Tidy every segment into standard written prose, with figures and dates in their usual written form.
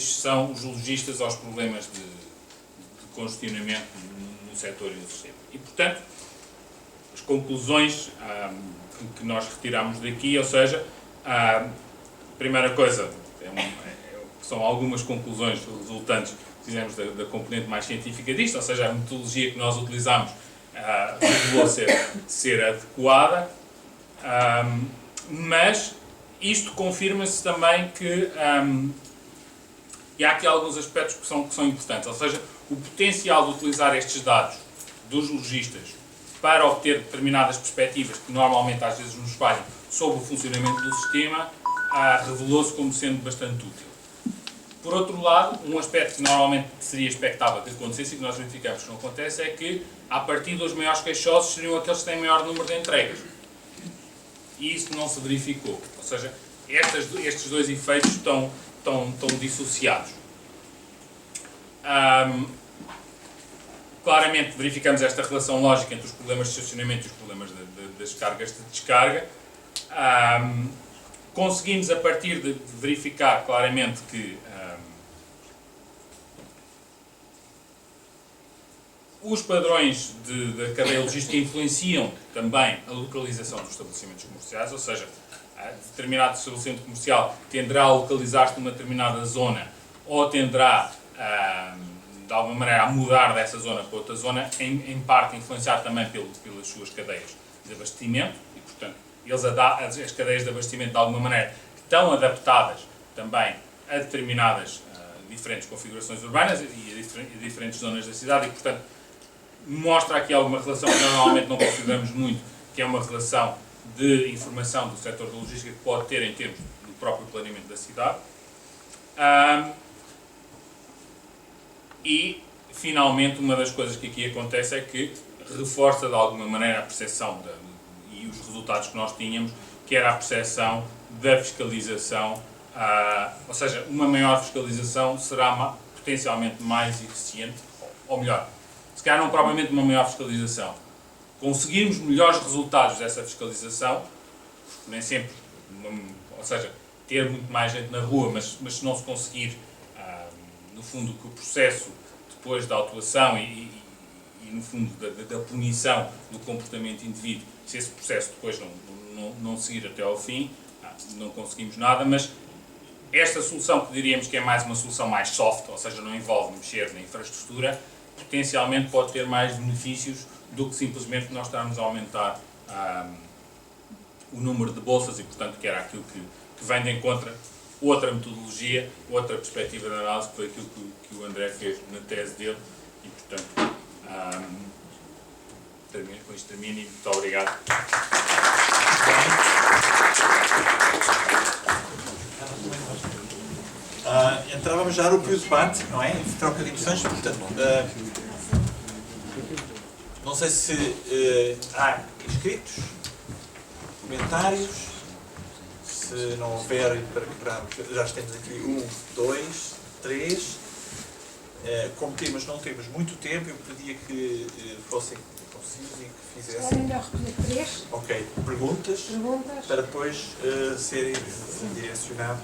são os lojistas aos problemas de congestionamento no setor e no sistema. E, portanto, as conclusões que nós retiramos daqui, ou seja, a primeira coisa, são algumas conclusões resultantes, fizemos da componente mais científica disto, ou seja, a metodologia que nós utilizamos revelou ser adequada, mas isto confirma-se também que e há aqui alguns aspectos que são importantes, ou seja, o potencial de utilizar estes dados dos lojistas para obter determinadas perspectivas que normalmente às vezes nos falham sobre o funcionamento do sistema, revelou-se como sendo bastante útil. Por outro lado, um aspecto que normalmente seria expectável que acontecesse e que nós verificamos que não acontece é que, a partir dos maiores queixosos, seriam aqueles que têm maior número de entregas. E isso não se verificou. Ou seja, estes dois efeitos estão dissociados. Claramente verificamos esta relação lógica entre os problemas de estacionamento e os problemas das cargas de descarga. Conseguimos, a partir de verificar claramente que os padrões da cadeia logística influenciam também a localização dos estabelecimentos comerciais, ou seja, determinado estabelecimento comercial tenderá a localizar-se numa determinada zona ou tenderá, de alguma maneira, a mudar dessa zona para outra zona, em parte influenciado também pelas suas cadeias de abastecimento e, portanto, as cadeias de abastecimento, de alguma maneira, estão adaptadas também a determinadas diferentes configurações urbanas e a diferentes zonas da cidade e, portanto, mostra aqui alguma relação que normalmente não consideramos muito, que é uma relação de informação do setor da logística que pode ter em termos do próprio planeamento da cidade. E, finalmente, uma das coisas que aqui acontece é que reforça de alguma maneira a percepção e os resultados que nós tínhamos, que era a percepção da fiscalização, ou seja, uma maior fiscalização será potencialmente mais eficiente, ou melhor, se calhar não propriamente uma maior fiscalização. Conseguirmos melhores resultados dessa fiscalização, nem sempre, ou seja, ter muito mais gente na rua, mas se não se conseguir, no fundo, que o processo depois da autuação e no fundo, da punição do comportamento indivíduo, se esse processo depois não seguir até ao fim, não conseguimos nada, mas esta solução que diríamos que é mais uma solução mais soft, ou seja, não envolve mexer na infraestrutura, potencialmente pode ter mais benefícios do que simplesmente nós estarmos a aumentar o número de bolsas e, portanto, que era aquilo que vem de encontro outra metodologia, outra perspectiva de análise, que foi aquilo que o André fez na tese dele e, portanto, com isto termino e muito obrigado. Entrávamos já no período de debate, não é? Em troca de impressões, portanto, não sei se há inscritos, comentários, se não houver, para quebrarmos, já temos aqui 1, 2, 3. Como temos, não temos muito tempo, eu pedia que fossem concisos e que fizessem. É melhor recolher 3. Ok, perguntas para depois serem direcionados.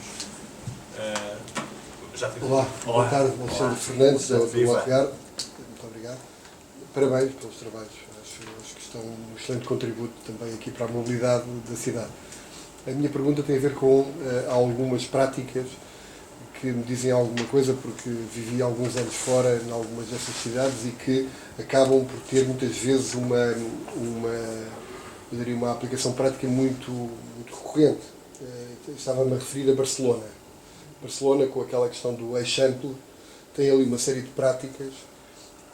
Olá, boa tarde, Alexandre Fernandes, da UFR. Muito obrigado. Parabéns pelos trabalhos. Acho que estão um excelente contributo também aqui para a mobilidade da cidade. A minha pergunta tem a ver com algumas práticas que me dizem alguma coisa, porque vivi alguns anos fora em algumas dessas cidades e que acabam por ter muitas vezes eu diria uma aplicação prática muito recorrente. Estava-me a referir a Barcelona. Barcelona, com aquela questão do Eixample, tem ali uma série de práticas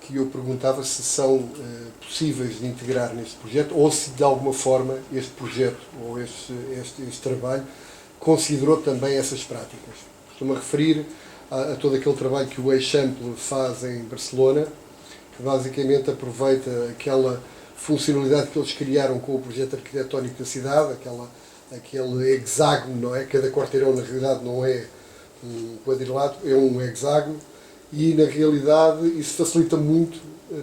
que eu perguntava se são possíveis de integrar neste projeto ou se de alguma forma este projeto ou este trabalho considerou também essas práticas. Estou-me a referir a todo aquele trabalho que o Eixample faz em Barcelona, que basicamente aproveita aquela funcionalidade que eles criaram com o projeto arquitetónico da cidade, aquele hexágono, não é? Cada quarteirão na realidade não é um quadrilátero, é um hexágono, e na realidade isso facilita muito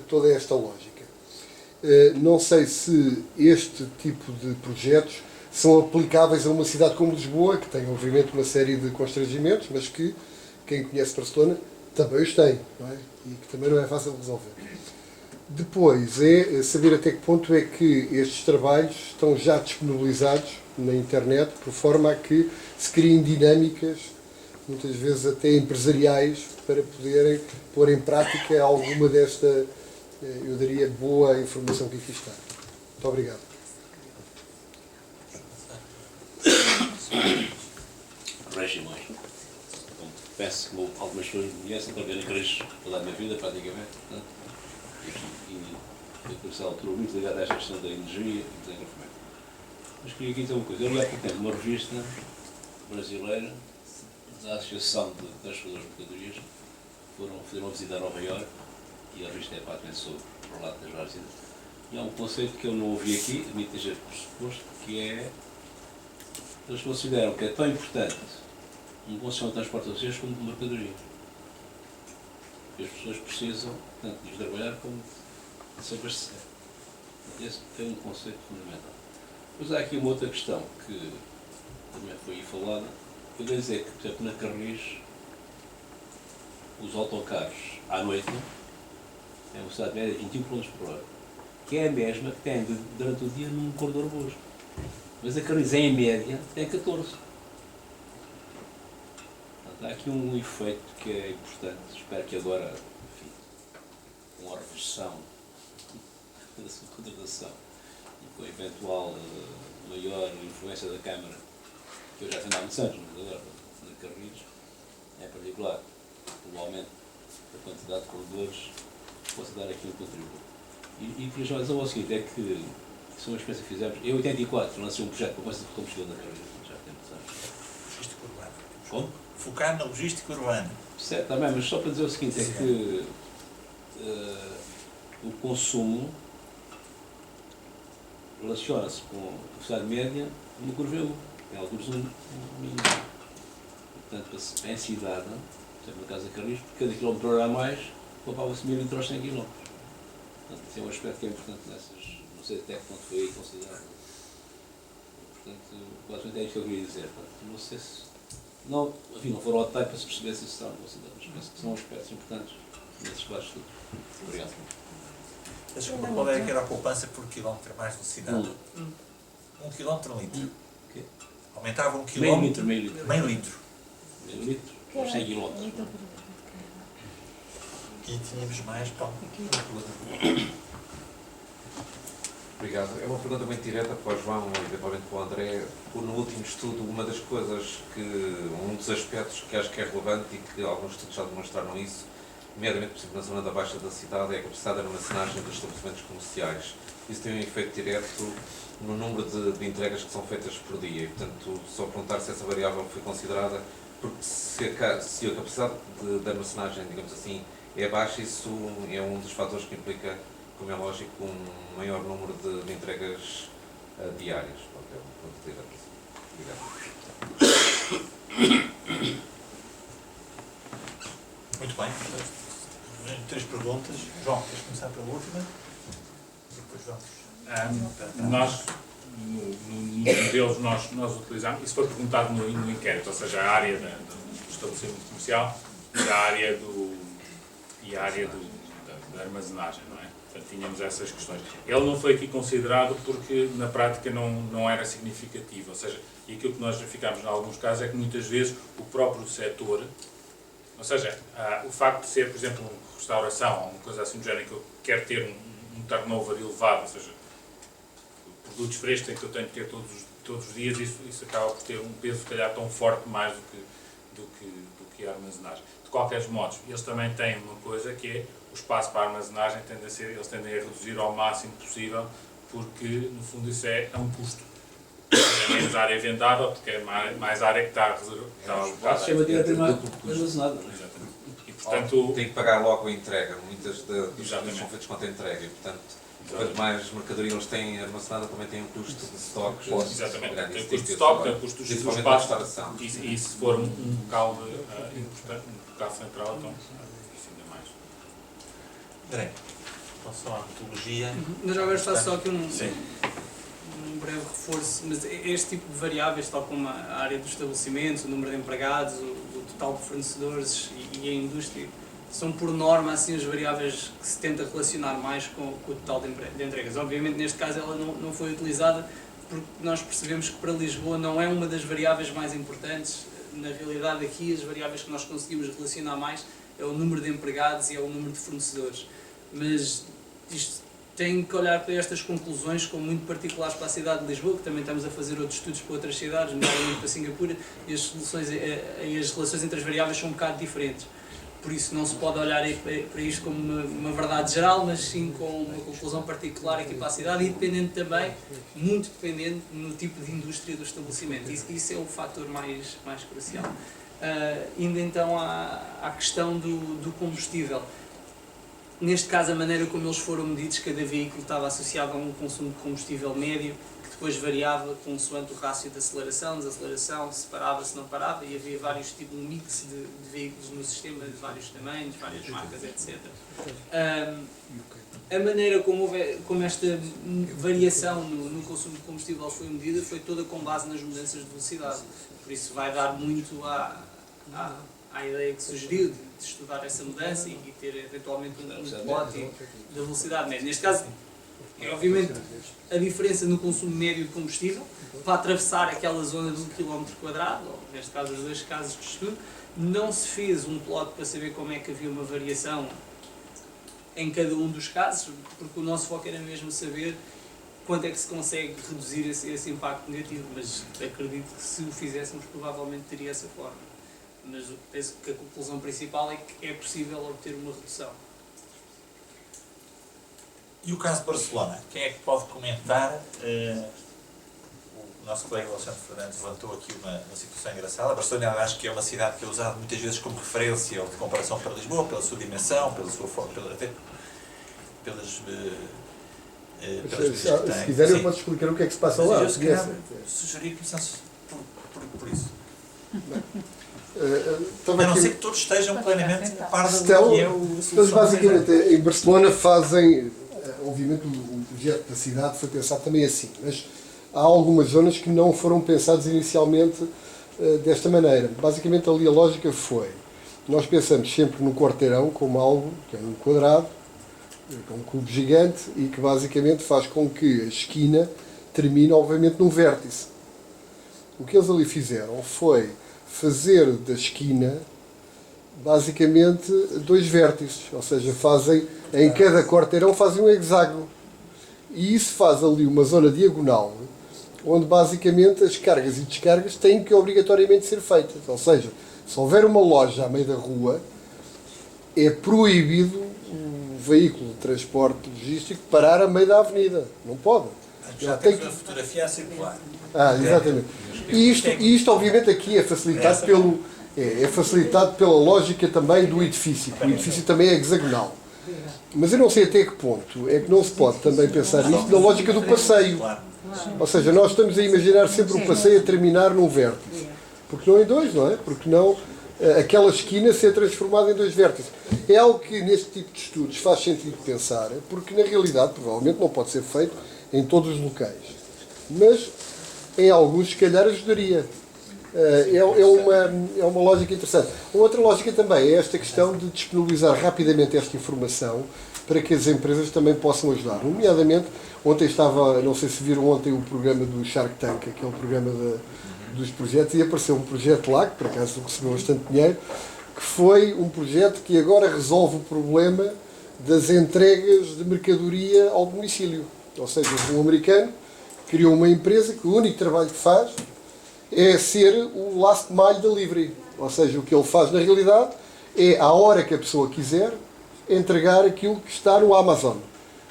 toda esta lógica. Não sei se este tipo de projetos são aplicáveis a uma cidade como Lisboa, que tem obviamente uma série de constrangimentos, mas que quem conhece Barcelona também os tem, não é? E que também não é fácil de resolver. Depois é saber até que ponto é que estes trabalhos estão já disponibilizados na internet, por forma a que se criem dinâmicas, muitas vezes até empresariais, para poderem pôr em prática alguma desta, eu diria, boa informação que aqui está. Muito obrigado. Regimões. Peço que algumas pessoas me conhecem, para verem Cris toda a minha vida, praticamente. Portanto, e eu comecei a altura muito ligado a esta questão da energia e do desenvolvimento. Mas queria aqui dizer uma coisa. Eu li há pouco tempo uma revista brasileira da Associação de Transportadores de Mercadorias, foram fazer uma visita a Nova Iorque, e a revista é praticamente sobre o relato das várias cidades. E há um conceito que eu não ouvi aqui, admito ter pressuposto, que é eles consideram que é tão importante um bom sistema de transporte de vocês como de mercadoria. Porque as pessoas precisam tanto de trabalhar como de se abastecer. Esse é um conceito fundamental. Depois há aqui uma outra questão que também foi aí falada. Eu devo dizer que, por exemplo, na Carris, os autocarros à noite têm uma velocidade média de 21 km por hora, que é a mesma que tem durante o dia num corredor Boas. Mas a Carris, em média, tem 14. Portanto, há aqui um efeito que é importante. Espero que agora, enfim, com a reversão da sua contratação e com a eventual maior influência da Câmara, que eu já tenho há muitos anos, mas agora na Carris, em particular, o aumento da quantidade de corredores, possa dar aqui um contributo. E por isso, o seguinte, é que isso é uma experiência que fizemos. Em 84 lancei um projeto para a de combustível na Carris, já tem muitos anos. Logística urbana. Como? Focar na logística urbana. Certo, também, mas só para dizer o seguinte, é que o consumo relaciona-se com a velocidade média no curva U. Tem alguns um mínimo. Portanto, em cidade, por exemplo, no caso da Carris, por cada quilómetro por hora a mais, poupava-se 1000 litros aos 100 km. Portanto, esse é um aspecto que é importante nessas. Não sei até que ponto foi aí considerado. Portanto, basicamente é isto que eu queria dizer. Portanto, não sei se. Não, enfim, não foram ao detalhe para se perceber se isso está considerado, mas penso que são aspectos importantes nesses vários estudos. Obrigado. Desculpa, qual é que era a poupança por quilómetro mais velocidade? 1 km litro. Okay. Aumentava 1 km. Meio litro. Meio litro. Aos 100 km. E tínhamos mais para Obrigado. É uma pergunta muito direta para o João e eventualmente para o André. No último estudo, uma das coisas um dos aspectos que acho que é relevante e que alguns estudos já demonstraram isso, nomeadamente, por exemplo, na zona da Baixa da cidade, é a capacidade de armazenagem dos estabelecimentos comerciais. Isso tem um efeito direto no número de entregas que são feitas por dia e, portanto, só perguntar se essa variável foi considerada, porque se a capacidade de armazenagem, digamos assim, é baixa, isso é um dos fatores que implica, como é lógico, um maior número de entregas diárias. Obrigado. Muito bem. 3 perguntas. João, queres começar pela última? Depois vamos. Nós, nos modelos, nós utilizamos, isso foi perguntado no inquérito, ou seja, a área do estabelecimento comercial e a área da armazenagem, não é? Portanto, tínhamos essas questões. Ele não foi aqui considerado porque, na prática, não era significativo. Ou seja, e aquilo que nós verificámos em alguns casos é que, muitas vezes, o próprio setor, ou seja, o facto de ser, por exemplo, uma restauração ou uma coisa assim do género, que eu quero ter um turnover elevado, ou seja, produtos frescos em que eu tenho que ter todos os dias, isso acaba por ter um peso, se calhar, tão forte mais do que a armazenagem. De qualquer modo, eles também têm uma coisa que é o espaço para a armazenagem, eles tendem a reduzir ao máximo possível, porque, no fundo, isso é um custo. É menos área vendável, porque é mais área que está alocada. Se chama diretamente armazenada. Exatamente. E, portanto, tem que pagar logo a entrega. Muitas dos Exatamente. são feitos contra a entrega e, portanto, quanto mais mercadoria eles têm armazenada, também tem um custo de estoque. Exatamente. Grande. Tem o Isso custo de que estoque, ser tem o custo do principalmente na espaço. restauração. E se for um local importante, um local central, então isso ainda mais. André, em relação à metodologia. Mas agora faço só aqui Sim. um breve reforço, mas este tipo de variáveis, tal como a área dos estabelecimentos, o número de empregados, o total de fornecedores e a indústria, são por norma assim as variáveis que se tenta relacionar mais com o total de entregas. Obviamente neste caso ela não foi utilizada porque nós percebemos que para Lisboa não é uma das variáveis mais importantes. Na realidade aqui as variáveis que nós conseguimos relacionar mais é o número de empregados e é o número de fornecedores. Mas isto tem que olhar para estas conclusões como muito particulares para a cidade de Lisboa, que também estamos a fazer outros estudos para outras cidades, nomeadamente para Singapura, e as relações entre as variáveis são um bocado diferentes. Por isso não se pode olhar para isto como uma verdade geral, mas sim com uma conclusão particular aqui para a cidade e dependendo também, muito dependente no tipo de indústria do estabelecimento. Isso é o fator mais crucial. Indo então à questão do combustível. Neste caso, a maneira como eles foram medidos, cada veículo estava associado a um consumo de combustível médio, que depois variava consoante o rácio de aceleração, desaceleração, se parava, se não parava, e havia vários tipos, um mix de veículos no sistema, de vários tamanhos, várias marcas, etc. A maneira como esta variação no consumo de combustível foi medida foi toda com base nas mudanças de velocidade. Por isso vai dar muito à ideia que sugeriu de estudar essa mudança e ter eventualmente um plot da velocidade média. Neste caso, é obviamente a diferença no consumo médio de combustível para atravessar aquela zona de 1 km², ou neste caso os 2 casos de estudo, não se fez um plot para saber como é que havia uma variação em cada um dos casos, porque o nosso foco era mesmo saber quanto é que se consegue reduzir esse impacto negativo, mas acredito que se o fizéssemos provavelmente teria essa forma. Mas penso que a conclusão principal é que é possível obter uma redução. E o caso de Barcelona? Quem é que pode comentar? O nosso colega Alexandre Fernandes levantou aqui uma situação engraçada. Barcelona, acho que é uma cidade que é usada muitas vezes como referência ou de comparação para Lisboa, pela sua dimensão, pela sua forma, até pelas se quiserem eu posso explicar o que é que se passa lá. Eu se calhar sugeri que começasse por isso. A não ser que todos estejam plenamente a par do que é o Eles basicamente em Barcelona fazem, obviamente o projeto da cidade foi pensado também assim, mas há algumas zonas que não foram pensadas inicialmente desta maneira. Basicamente ali a lógica foi, nós pensamos sempre no quarteirão como algo que é um quadrado, que é um cubo gigante e que basicamente faz com que a esquina termine obviamente num vértice. O que eles ali fizeram foi fazer da esquina basicamente 2 vértices, ou seja, fazem em cada quarteirão fazem um hexágono e isso faz ali uma zona diagonal onde basicamente as cargas e descargas têm que obrigatoriamente ser feitas, ou seja, se houver uma loja à meio da rua é proibido o veículo de transporte logístico parar a meio da avenida, não pode. Já temos uma fotografia a circular. Exatamente. E isto obviamente aqui é facilitado, facilitado pela lógica também do edifício. O edifício também é hexagonal. Mas eu não sei até que ponto é que não se pode também pensar nisto na lógica do passeio. Ou seja, nós estamos a imaginar sempre o passeio a terminar num vértice. Porque não em 2, não é? Porque não aquela esquina ser transformada em 2 vértices. É algo que neste tipo de estudos faz sentido pensar, porque na realidade provavelmente não pode ser feito em todos os locais. Mas em alguns se calhar ajudaria. É uma lógica interessante. Outra lógica também é esta questão de disponibilizar rapidamente esta informação para que as empresas também possam ajudar. Nomeadamente, ontem estava, não sei se viram ontem o programa do Shark Tank, aquele programa dos projetos, e apareceu um projeto lá, que por acaso recebeu bastante dinheiro, que foi um projeto que agora resolve o problema das entregas de mercadoria ao domicílio. Ou seja, um americano criou uma empresa que o único trabalho que faz é ser o last mile delivery. Ou seja, o que ele faz na realidade é, à hora que a pessoa quiser, entregar aquilo que está no Amazon.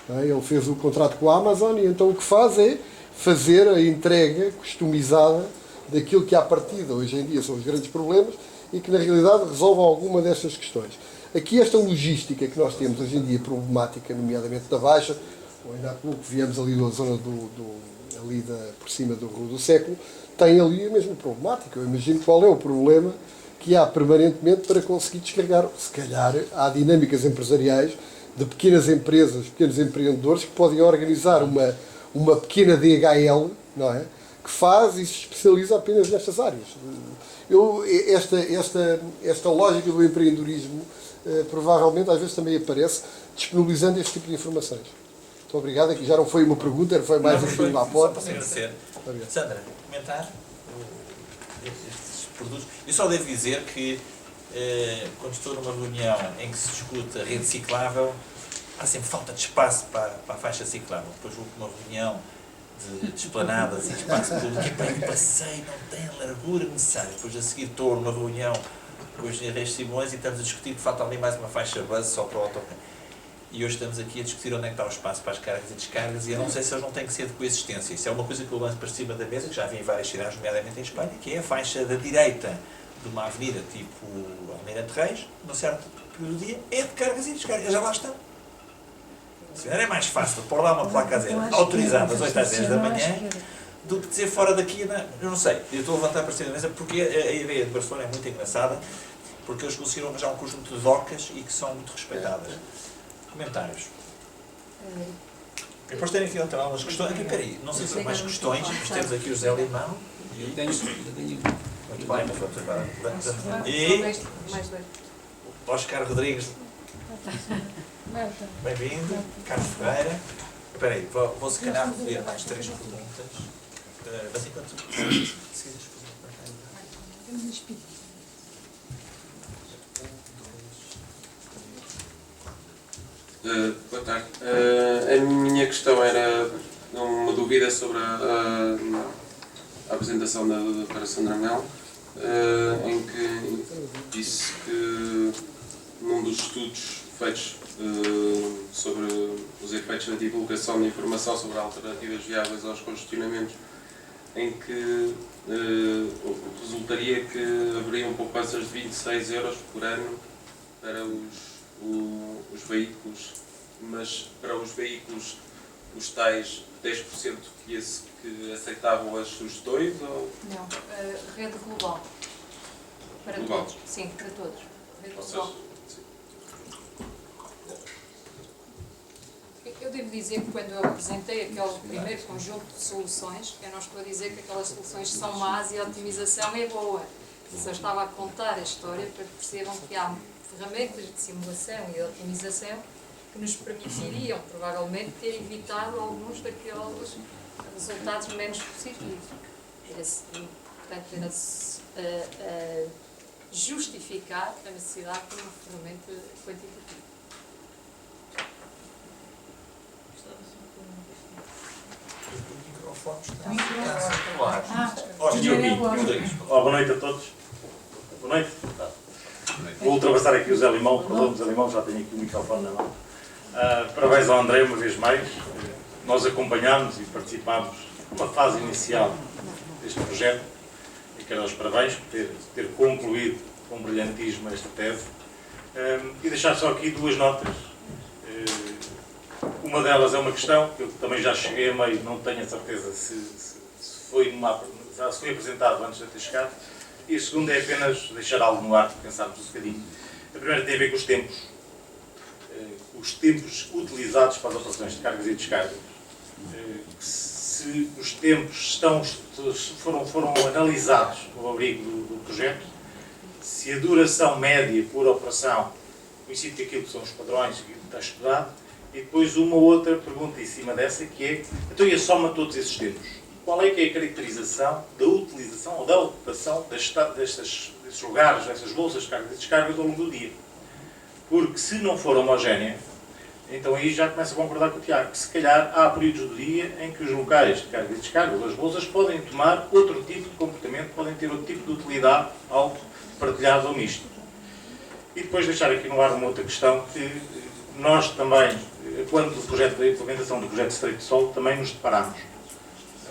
Ele fez o contrato com a Amazon e então o que faz é fazer a entrega customizada daquilo que à partida hoje em dia são os grandes problemas e que na realidade resolvem alguma destas questões. Aqui esta logística que nós temos hoje em dia problemática, nomeadamente da Baixa, ou ainda há pouco viemos ali da zona por cima do Rua do Século, tem ali a mesma problemática. Eu imagino qual é o problema que há permanentemente para conseguir descarregar. Se calhar há dinâmicas empresariais de pequenas empresas, pequenos empreendedores que podem organizar uma pequena DHL, não é? que faz e se especializa apenas nestas áreas. Esta lógica do empreendedorismo provavelmente às vezes também aparece disponibilizando este tipo de informações. Muito obrigado. Aqui já não foi uma pergunta, foi mais um bocadinho à Só porta. para agradecer. Obrigado. Sandra, comentar estes produtos. Eu só devo dizer que quando estou numa reunião em que se discute a rede ciclável, há sempre falta de espaço para a faixa ciclável. Depois vou para uma reunião de esplanadas e espaço público e para o passeio não tem a largura necessária. Depois a seguir estou numa reunião com os engenheiros Simões e estamos a discutir que falta ali mais uma faixa base só para o autocarro. E hoje estamos aqui a discutir onde é que está o espaço para as cargas e descargas e eu não sei se eles não têm que ser de coexistência. Isso é uma coisa que eu lanço para cima da mesa, que já vi em várias cidades, nomeadamente em Espanha, que é a faixa da direita de uma avenida tipo Almirante Reis, num certo período do dia, é de cargas e descargas. Já lá estão. Se calhar é mais fácil pôr lá uma placa a zero autorizada das 8 às 10 da manhã do que dizer fora daqui, eu não sei. Eu estou a levantar para cima da mesa porque a ideia de Barcelona é muito engraçada, porque eles conseguiram arranjar um conjunto de docas e que são muito respeitadas. Comentários. Depois terem aqui outra algumas questões. Aqui, peraí, não sei se são mais questões, mas temos aqui o José Limão. Eu tenho. Muito bem, mas vamos agora. E Oscar Rodrigues. Bem-vindo. Carlos Ferreira. Espera aí, vou se calhar recolher mais 3 perguntas. Assim quanto se quiseres perguntar. Boa tarde. A minha questão era uma dúvida sobre a apresentação da doutora Sandra Mel, em que disse que num dos estudos feitos sobre os efeitos da divulgação de informação sobre alternativas viáveis aos congestionamentos, em que resultaria que haveriam poupanças de 26 euros por ano para os veículos, mas para os veículos os tais 10% que aceitavam as sugestões? Ou... Não, rede global. Para global. Todos. Sim, para todos. Rede Ou global. seja, Eu devo dizer que quando eu apresentei aquele primeiro conjunto de soluções, eu não estou a dizer que aquelas soluções são más e a otimização é boa. Só estava a contar a história para que percebam que há ferramentas de simulação e de otimização que nos permitiriam, provavelmente, ter evitado alguns daqueles resultados menos positivos. Portanto, era justificar a necessidade de uma ferramenta quantitativa. Boa noite a todos. Boa noite. Vou ultrapassar aqui o Zé Limão, porque o Zé Limão já tem aqui o microfone na mão. Parabéns ao André uma vez mais. Nós acompanhámos e participámos numa fase inicial deste projeto e quero dar os parabéns por ter concluído com brilhantismo esta tese. E deixar só aqui duas notas. Uma delas é uma questão que eu também já cheguei a meio, não tenho a certeza se foi apresentado antes de ter chegado. E a segunda é apenas deixar algo no ar para pensarmos um bocadinho. A primeira tem a ver com os tempos. Os tempos utilizados para as operações de cargas e descargas. Se os tempos foram analisados no abrigo do projeto, se a duração média por operação coincide com aquilo que são os padrões que está estudado, e depois uma outra pergunta em cima dessa, que é, então e a soma de todos esses tempos? Qual é que é a caracterização da utilização ou da ocupação destes lugares, dessas bolsas de cargas e descargas ao longo do dia? Porque se não for homogénea, então aí já começa a concordar com o Tiago, que se calhar há períodos do dia em que os locais de cargas e descargas, as bolsas, podem tomar outro tipo de comportamento, podem ter outro tipo de utilidade, algo partilhado ou misto. E depois deixar aqui no ar uma outra questão que nós também, quando do projeto da implementação do projeto Estreito de Sol, também nos deparámos.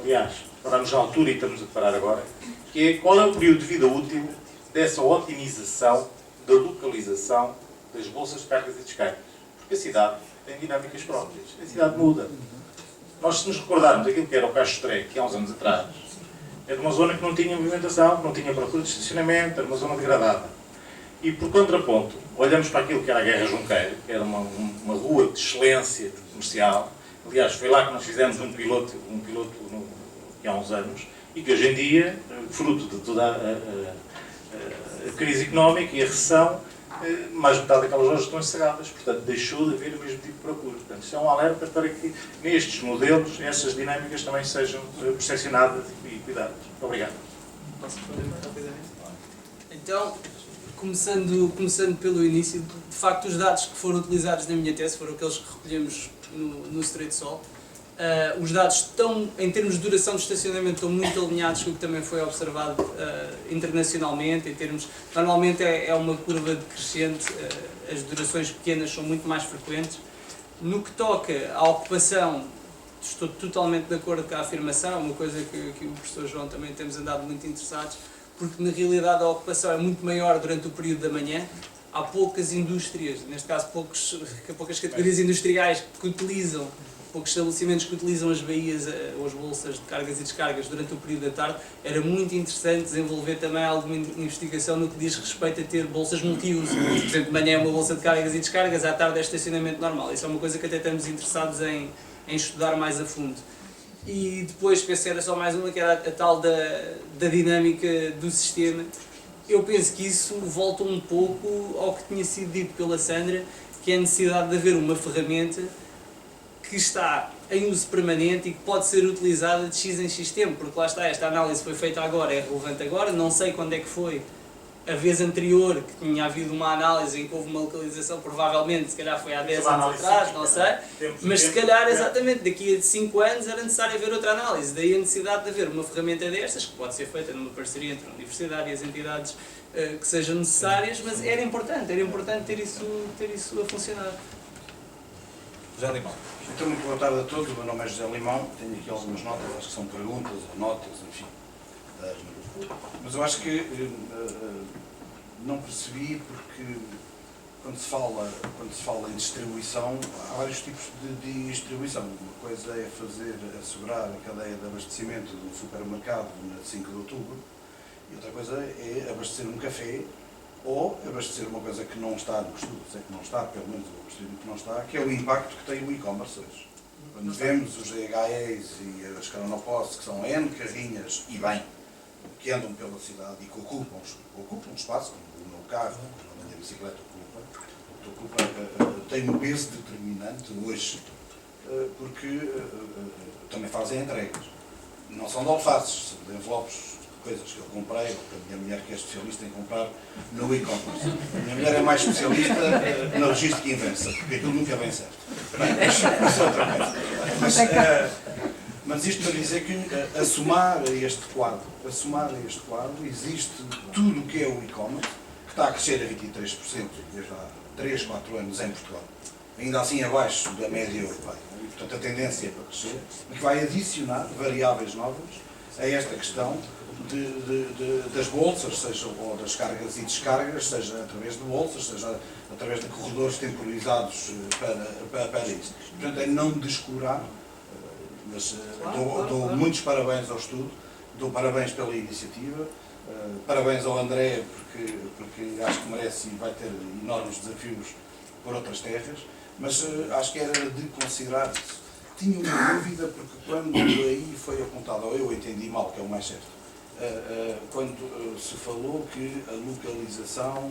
Aliás, deparámos na altura e estamos a deparar agora, que é qual é o período de vida útil dessa otimização da localização das bolsas de cargas e descargas. Porque a cidade tem dinâmicas próprias. A cidade muda. Nós, se nos recordarmos aquilo que era o Caixo Estreito, que há uns anos atrás, era uma zona que não tinha movimentação, não tinha procura de estacionamento, era uma zona degradada. E, por contraponto, olhamos para aquilo que era a Guerra Junqueira, que era uma rua de excelência comercial. Aliás, foi lá que nós fizemos um piloto há uns anos, e que hoje em dia, fruto de toda a crise económica e a recessão, mais metade daquelas lojas estão encerradas, portanto deixou de haver o mesmo tipo de procura. Portanto, isso é um alerta para que nestes modelos essas dinâmicas também sejam percepcionadas e cuidadas. Obrigado. Posso responder rapidamente? Então, começando pelo início, de facto os dados que foram utilizados na minha tese foram aqueles que recolhemos no Strait Sol. Os dados estão, em termos de duração de estacionamento, estão muito alinhados com o que também foi observado internacionalmente. Normalmente é uma curva decrescente, as durações pequenas são muito mais frequentes. No que toca à ocupação, estou totalmente de acordo com a afirmação, é uma coisa que o professor João também temos andado muito interessados, porque na realidade a ocupação é muito maior durante o período da manhã. Há poucas indústrias, neste caso poucas categorias industriais que utilizam, poucos estabelecimentos que utilizam as baías ou as bolsas de cargas e descargas durante o período da tarde. Era muito interessante desenvolver também alguma investigação no que diz respeito a ter bolsas multiuso. Por exemplo, de manhã é uma bolsa de cargas e descargas, à tarde é estacionamento normal. Isso é uma coisa que até estamos interessados em estudar mais a fundo. E depois pensei, era só mais uma, que era a tal da dinâmica do sistema. Eu penso que isso volta um pouco ao que tinha sido dito pela Sandra, que é a necessidade de haver uma ferramenta que está em uso permanente e que pode ser utilizada de X em X tempo, porque lá está, esta análise foi feita agora, é relevante agora, não sei quando é que foi a vez anterior que tinha havido uma análise em que houve uma localização, provavelmente, se calhar foi há 10 anos atrás, não sei, mas se calhar, exatamente, daqui a 5 anos era necessário haver outra análise, daí a necessidade de haver uma ferramenta destas, que pode ser feita numa parceria entre a universidade e as entidades que sejam necessárias, mas era importante ter isso a funcionar. José Limão. Então, muito boa tarde a todos, o meu nome é José Limão, tenho aqui algumas notas, acho que são perguntas ou notas, enfim. Mas eu acho que não percebi porque quando se fala em distribuição, há vários tipos de distribuição. Uma coisa é assegurar a cadeia de abastecimento de um supermercado na 5 de outubro e outra coisa é abastecer um café ou abastecer uma coisa que não está no estudo, sei que não está, pelo menos o estudo que não está, que é o impacto que tem o e-commerce hoje. Quando vemos os DHEs e as Cronopost, que são N carrinhas, e bem, que andam pela cidade e que ocupam um espaço, como o meu carro, como a minha bicicleta tem um peso determinante hoje, porque também fazem entregas. Não são de alfaces, são de envelopes, coisas que eu comprei, ou que a minha mulher, que é especialista em comprar no e-commerce. A minha mulher é mais especialista na logística inversa, porque aquilo nunca vem certo. Bem, isso é outra coisa. Mas isto para dizer que, a somar a este quadro, existe tudo o que é o e-commerce, que está a crescer a 23% desde há 3, 4 anos em Portugal, ainda assim abaixo da média europeia. E, portanto, a tendência é para crescer, e que vai adicionar variáveis novas a esta questão das bolsas, seja ou das cargas e descargas, seja através de bolsas, seja através de corredores temporizados para isso. Portanto, é não descurar, mas dou muitos parabéns ao estudo, dou parabéns pela iniciativa, parabéns ao André, porque acho que merece e vai ter enormes desafios por outras terras, mas acho que era de considerar isso. Tinha uma dúvida, porque quando aí foi apontado, ou eu entendi mal, que é o mais certo, quando se falou que a localização,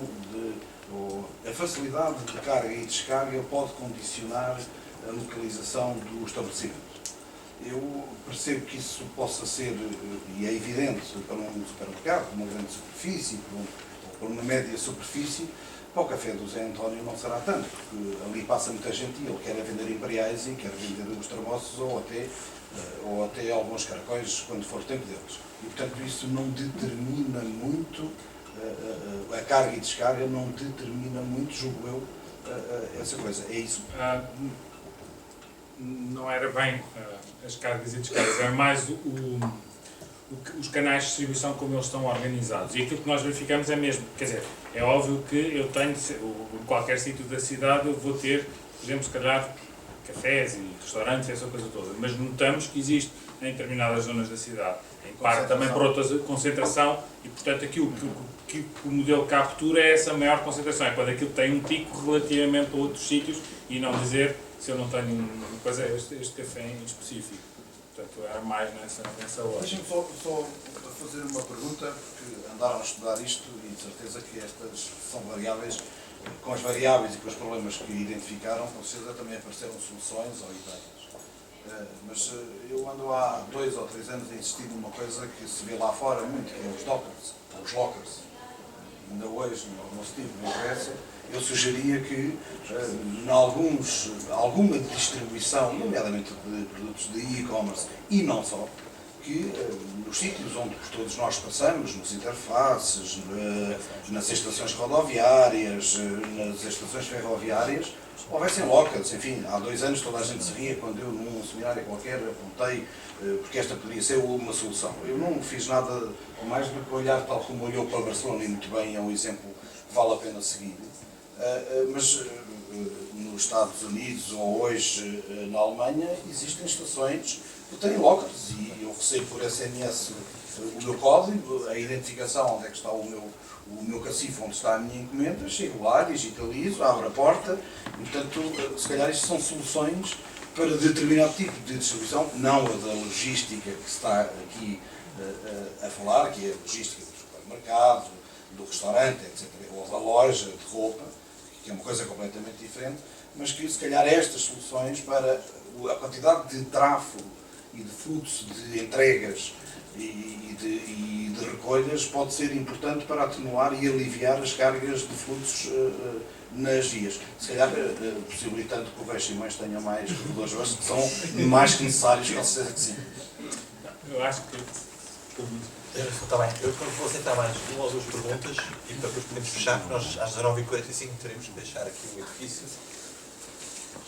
ou a facilidade de carga e descarga pode condicionar a localização do estabelecimento. Eu percebo que isso possa ser, e é evidente, para um supermercado, uma grande superfície, ou para uma média superfície, para o café do Zé António não será tanto, porque ali passa muita gente e ele quer vender imperiais e quer vender os termossos ou até alguns caracóis quando for tempo deles. E, portanto, isso não determina muito, a carga e descarga não determina muito, julgo eu, essa coisa. É isso? Não era bem as cargas e descargas, era mais os canais de distribuição como eles estão organizados. E aquilo que nós verificamos é mesmo, quer dizer, é óbvio que eu tenho, em qualquer sítio da cidade, eu vou ter, por exemplo, se calhar, cafés e restaurantes, essa coisa toda, mas notamos que existe em determinadas zonas da cidade, em parte também por outra concentração, e portanto aquilo que o modelo de captura é essa maior concentração, é quando aquilo tem um pico relativamente a outros sítios, e não dizer, se eu não tenho uma coisa, este café em específico. Portanto, era mais nessa lógica. Deixem-me só fazer uma pergunta, porque andaram a estudar isto e de certeza que estas são variáveis. Com as variáveis e com os problemas que identificaram, com certeza também apareceram soluções ou ideias. Mas eu ando há 2 ou 3 anos a insistir numa coisa que se vê lá fora muito, que é os dockers, ou os lockers. Ainda hoje, no Steve, não interessa, eu sugeria que alguma distribuição, nomeadamente de produtos de e-commerce e não só, que nos sítios onde todos nós passamos, nas interfaces, nas estações rodoviárias, nas estações ferroviárias, houvessem lockers. Enfim, há 2 anos toda a gente se ria quando eu, num seminário qualquer, apontei porque esta poderia ser uma solução. Eu não fiz nada mais do que olhar tal como olhou para Barcelona, e muito bem, é um exemplo que vale a pena seguir. Mas nos Estados Unidos ou hoje na Alemanha existem estações que têm lockers e eu recebo por SMS o meu código, a identificação onde é que está o meu cacifo, onde está a minha encomenda, chego lá, digitalizo, abro a porta e, portanto, se calhar isto são soluções para determinado tipo de distribuição, não a da logística que se está aqui a falar, que é a logística do supermercado, do restaurante, etc., ou da loja de roupa, que é uma coisa completamente diferente, mas que se calhar estas soluções para a quantidade de tráfego e de fluxo de entregas e de recolhas pode ser importante para atenuar e aliviar as cargas de fluxos nas vias. Se calhar possibilitando que o Veixe e Mães tenham mais corredores hoje, que são mais que necessários, com certeza que sim. Eu acho que... Está bem, eu vou aceitar mais 1 ou 2 perguntas e para depois podemos fechar, porque nós às 19h45 teremos de deixar aqui o edifício.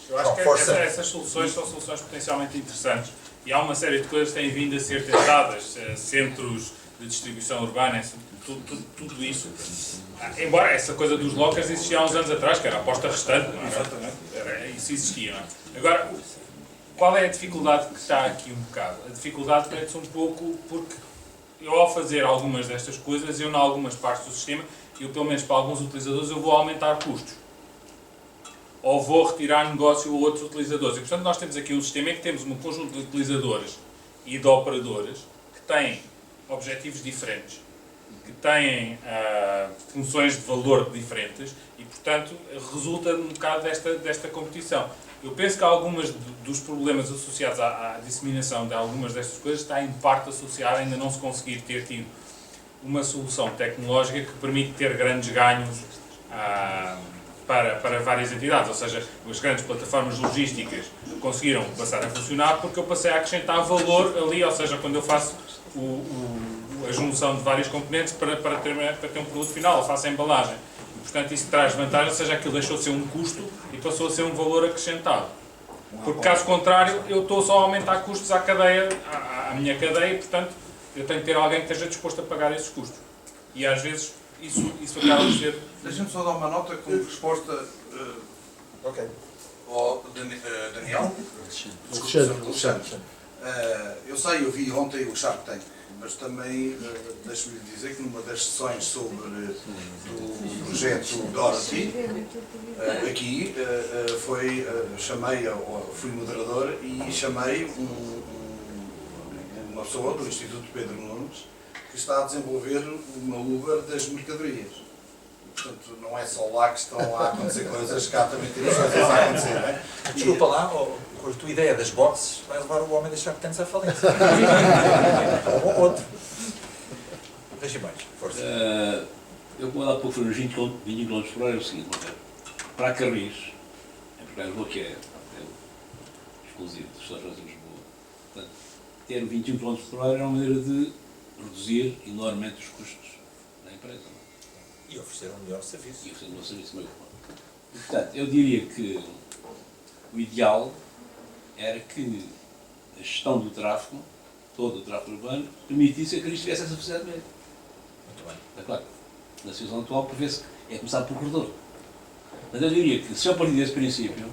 Eu acho que essas soluções são soluções potencialmente interessantes e há uma série de coisas que têm vindo a ser tentadas, centros de distribuição urbana, tudo isso. Embora essa coisa dos lockers existia há uns anos atrás, que era a aposta restante, não era? Isso existia, não é? Agora, qual é a dificuldade que está aqui um bocado? A dificuldade prende-se um pouco porque eu, ao fazer algumas destas coisas, eu, em algumas partes do sistema, pelo menos para alguns utilizadores, eu vou aumentar custos. Ou vou retirar negócio a outros utilizadores. E, portanto, nós temos aqui um sistema em que temos um conjunto de utilizadores e de operadores que têm objetivos diferentes, que têm funções de valor diferentes e, portanto, resulta um bocado desta competição. Eu penso que alguns dos problemas associados à disseminação de algumas destas coisas está em parte associado a ainda não se conseguir ter tido uma solução tecnológica que permite ter grandes ganhos para várias entidades, ou seja, as grandes plataformas logísticas conseguiram passar a funcionar porque eu passei a acrescentar valor ali, ou seja, quando eu faço a junção de vários componentes para ter um produto final, eu faço a embalagem. E, portanto, isso traz vantagem, ou seja, aquilo deixou de ser um custo e passou a ser um valor acrescentado. Porque, caso contrário, eu estou só a aumentar custos à minha cadeia e, portanto, eu tenho que ter alguém que esteja disposto a pagar esses custos. E, às vezes, isso acaba por ser... Deixa-me só dar uma nota como resposta ao Daniel. Alexandre. Eu vi ontem o Shark Tank, mas também deixe-me dizer que numa das sessões sobre o projeto Dorothy, aqui fui moderador e chamei uma pessoa do Instituto Pedro Nunes que está a desenvolver uma Uber das mercadorias. Portanto, não é só lá que estão a acontecer coisas, cá também temos coisas a acontecer, não é? Desculpa lá, com a tua ideia das boxes, vai levar o homem da Shark Tanks à falência. Ou outro. Deixa mais, força. Eu, como há pouco fui nos 20 km por hora, é o seguinte, para a Carris, em Portugal, Lisboa, que é exclusivo dos Estados Unidos de Lisboa, portanto, ter 21 km por hora era uma maneira de reduzir enormemente os custos da empresa. E oferecer um melhor serviço. E oferecer um serviço melhor. E, portanto, eu diria que o ideal era que a gestão do tráfego, todo o tráfego urbano, permitisse que a Carris tivesse essa facilidade mesmo. Muito bem. É claro, na situação atual, prevê-se é começar por corredor. Mas eu diria que, se eu partir desse princípio,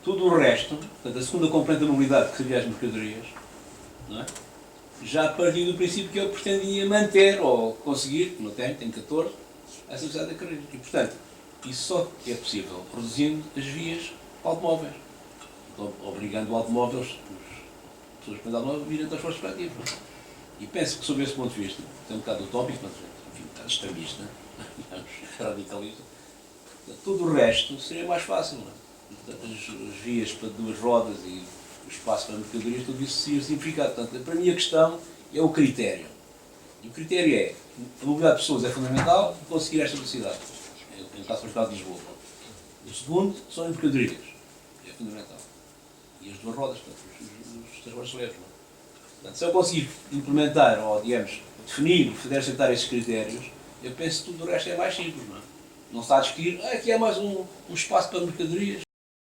tudo o resto, portanto, a segunda componente da mobilidade, que seria as mercadorias, não é? Já partiu do princípio que eu pretendia manter, ou conseguir, que não tenho 14, essa velocidade da Carris. E, portanto, isso só é possível reduzindo as vias automóveis. Então, obrigando o automóvel, os pessoas com alguma virem das suas perspectivas. Não é? E penso que, sob esse ponto de vista, é um bocado utópico, mas enfim, um bocado extremista, digamos, radicalista, tudo o resto seria mais fácil. Não é? Portanto, as vias para duas rodas e o espaço para mercadorias, tudo isso seria simplificado. Portanto, para mim a questão é o critério. E o critério é, a mobilidade de pessoas é fundamental e conseguir esta velocidade. É o caso do Estado de Lisboa. O segundo são as mercadorias. É fundamental. E as duas rodas, portanto, os transportes leves. Não é? Portanto, se eu conseguir implementar, ou digamos, definir, fazer aceitar esses critérios, eu penso que tudo o resto é mais simples. Não é? Não se está a discutir, aqui é mais um espaço para mercadorias.